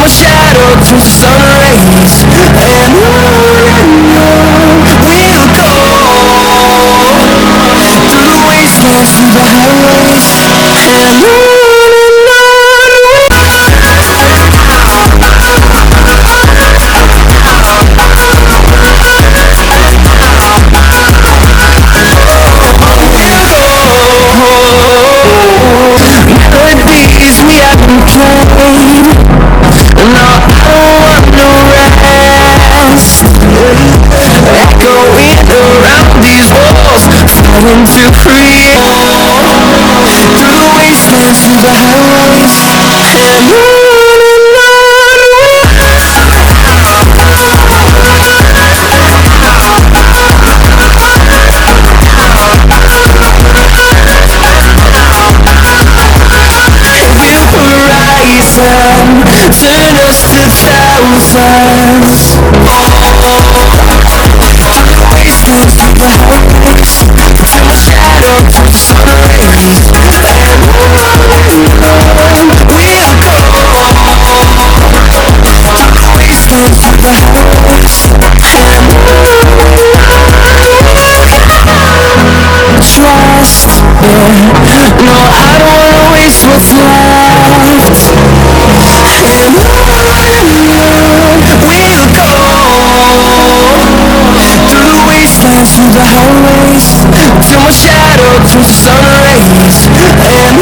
my shadow to the sun rays. And on we'll go, through the wastelands, through the highways, and on. Melodies we haven't played, no, I don't want no rest. Echoing around these walls, fighting to create. Through the wastelands, through the highways, and turn us to thousands. Wastelands through the highways, till my shadow to the sun rays. And on we'll go, through the wastelands through the highways, and trust, yeah. No, I don't wanna waste what's left. And on we'll go, through the wastelands, through the highways, till my shadow to the sun rays. And on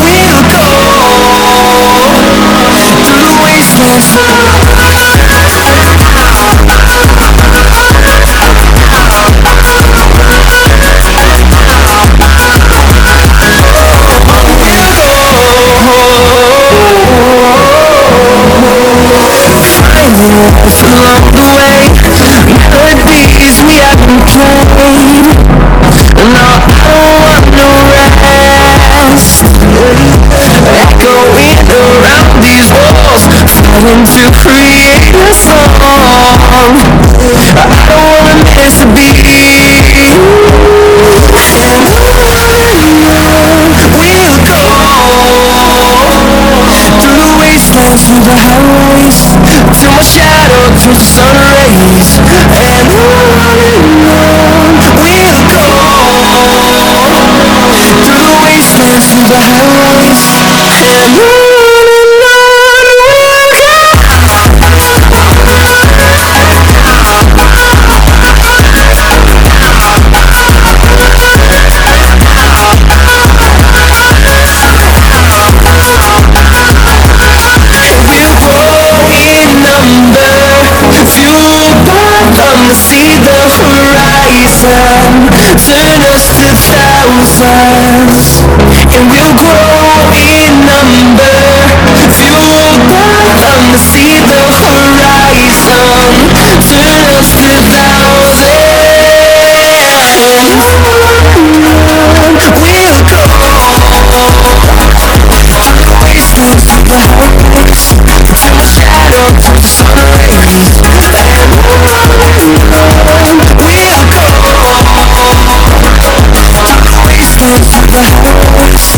we'll go, through the wastelands, through the along the way, melodies we haven't played. No, I don't want no rest. Echoing around these walls, fighting to create a song. I don't wanna miss a beat. And we'll go, through the wastelands, through the highways, till my shadow to the sun rays. And on we'll go, through the wastelands, through the highways, and on we'll go. See the horizon, turn us to thousands, and we'll grow in number. Fueled by them to see the horizon, turn us to thousands. We'll go, through the wastelands, through the highways, till my shadow to the sun rays. We'll go, through the wastelands, through the highways,